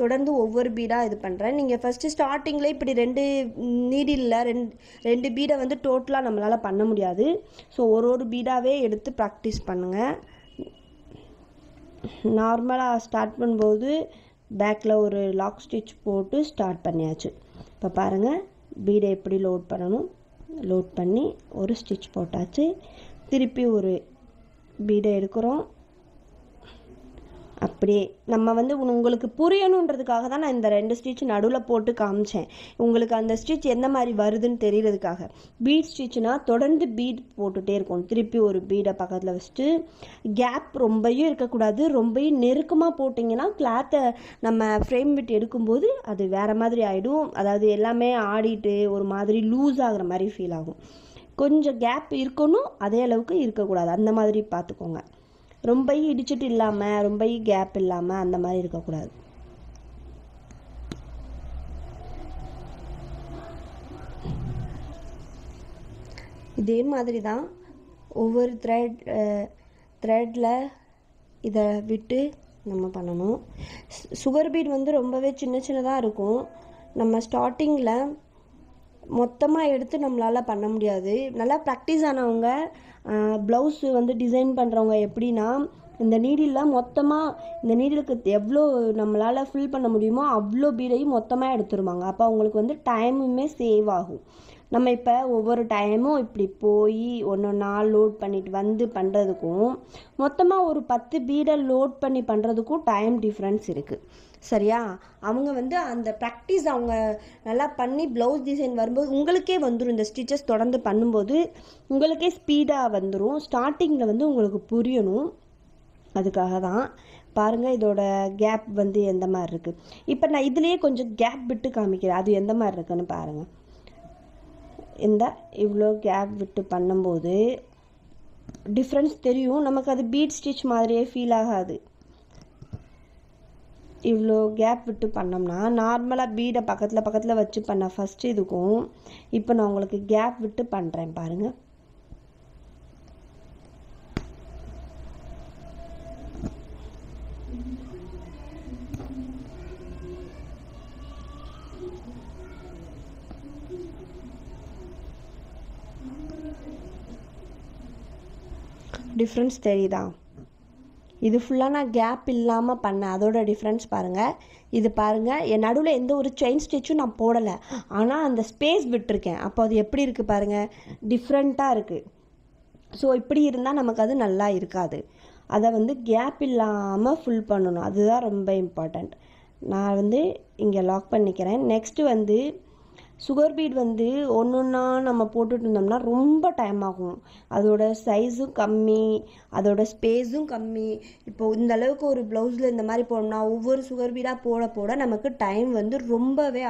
தொடர்ந்து ஒவ்வொரு பீடாக இது பண்ணுறேன். நீங்கள் ஃபஸ்ட்டு ஸ்டார்டிங்கில் இப்படி 2 நீடிலில் 2 பீடை வந்து டோட்டலாக நம்மளால் பண்ண முடியாது. ஸோ ஒரு பீடாவே எடுத்து ப்ராக்டிஸ் பண்ணுங்கள். நார்மலாக ஸ்டார்ட் பண்ணும்போது பேக்கில் ஒரு லாக் ஸ்டிச் போட்டு ஸ்டார்ட் பண்ணியாச்சு. இப்போ பாருங்கள், பீடை எப்படி லோட் பண்ணணும், லோட் பண்ணி ஒரு ஸ்டிச் போட்டாச்சு. திருப்பி ஒரு பீடை எடுக்கிறோம். அப்படியே நம்ம வந்து உங்களுக்கு புரியணுன்றதுக்காக தான் நான் இந்த 2 ஸ்டிச் நடுவில் போட்டு காமிச்சேன். உங்களுக்கு அந்த ஸ்டிச் எந்த மாதிரி வருதுன்னு தெரியறதுக்காக. பீட் ஸ்டிச்னால் தொடர்ந்து பீட் போட்டுகிட்டே இருக்கும். திருப்பி ஒரு பீடை பக்கத்தில் வச்சுட்டு கேப் ரொம்பவும் இருக்கக்கூடாது. ரொம்பவும் நெருக்கமாக போட்டிங்கன்னா கிளாத்தை நம்ம ஃப்ரேம் விட்டு எடுக்கும்போது அது வேறு மாதிரி ஆகிடும். அதாவது எல்லாமே ஆடிட்டு ஒரு மாதிரி லூஸ் ஆகிற மாதிரி ஃபீல் ஆகும். கொஞ்சம் கேப் இருக்கணும், அதே அளவுக்கு இருக்கக்கூடாது. அந்த மாதிரி பார்த்துக்கோங்க. ரொம்ப இடிச்சிட்டு இல்லாமல் ரொம்ப கேப் இல்லாமல் அந்த மாதிரி இருக்கக்கூடாது. இதே மாதிரி தான் ஒவ்வொரு த்ரெட்டில் இதை விட்டு நம்ம பண்ணணும். சுகர் பீட் வந்து ரொம்பவே சின்னதாக இருக்கும். நம்ம ஸ்டார்டிங்கில் மொத்தமாக எடுத்து நம்மளால் பண்ண முடியாது. நல்லா ப்ராக்டிஸ் ஆனவங்க ப்ளவுஸு வந்து டிசைன் பண்ணுறவங்க எப்படின்னா, இந்த நீடிலில் மொத்தமாக இந்த நீடிலுக்கு எவ்வளோ நம்மளால் ஃபில் பண்ண முடியுமோ அவ்வளோ பீடையும் மொத்தமாக எடுத்துருவாங்க. அப்போ அவங்களுக்கு வந்து டைமுமே சேவ் ஆகும். நம்ம இப்போ ஒவ்வொரு டைமும் இப்படி போய் ஒன்றா லோட் பண்ணிட்டு வந்து பண்ணுறதுக்கும் மொத்தமாக ஒரு 10 பீடை லோட் பண்ணி பண்ணுறதுக்கும் டைம் டிஃப்ரென்ஸ் இருக்குது. சரியா? அவங்க வந்து அந்த ப்ராக்டிஸ் அவங்க நல்லா பண்ணி ப்ளவுஸ் டிசைன் வரும்போது உங்களுக்கே வந்துடும். இந்த ஸ்டிச்சஸ் தொடர்ந்து பண்ணும்போது உங்களுக்கே ஸ்பீடாக வந்துடும். ஸ்டார்டிங்கில் வந்து உங்களுக்கு புரியணும். அதுக்காக தான் பாருங்கள், இதோட கேப் வந்து எந்த மாதிரி இருக்குது. இப்போ நான் இதுலேயே கொஞ்சம் கேப் விட்டு காமிக்கிறேன், அது எந்த மாதிரி இருக்குன்னு பாருங்கள். இந்த இவ்வளோ கேப் விட்டு பண்ணும்போது டிஃப்ரென்ஸ் தெரியும் நமக்கு. அது பீட் ஸ்டிச் மாதிரியே ஃபீல் ஆகாது. இவ்வளோ கேப் விட்டு பண்ணோம்னா நார்மலாக பீடை பக்கத்தில் வச்சு பண்ண ஃபஸ்ட்டு இதுக்கும் இப்போ நான் உங்களுக்கு கேப் விட்டு பண்ணுறேன் பாருங்கள். டிஃப்ரென்ஸ் தெரியுதா? இது ஃபுல்லாக நான் கேப் இல்லாமல் பண்ணேன், அதோட டிஃப்ரென்ஸ் பாருங்கள். இது பாருங்கள், என் நடுவில் எந்த ஒரு செயின் ஸ்டிச்சும் நான் போடலை, ஆனால் அந்த ஸ்பேஸ் விட்டுருக்கேன். அப்போ அது எப்படி இருக்குது பாருங்கள், டிஃப்ரெண்ட்டாக இருக்குது. ஸோ இப்படி இருந்தால் நமக்கு அது நல்லா இருக்காது. அதை வந்து கேப் இல்லாமல் ஃபுல் பண்ணணும், அதுதான் ரொம்ப இம்பார்ட்டண்ட். நான் வந்து இங்கே லாக் பண்ணிக்கிறேன். நெக்ஸ்ட்டு வந்து சுகர் பீட் வந்து ஒன்றா நம்ம போட்டுட்டு இருந்தோம்னா ரொம்ப டைம் ஆகும். அதோட சைஸும் கம்மி, அதோட ஸ்பேஸும் கம்மி. இப்போது இந்த அளவுக்கு ஒரு ப்ளவுஸில் இந்த மாதிரி போடணும்னா ஒவ்வொரு சுகர் பீடாக போட நமக்கு டைம் வந்து ரொம்பவே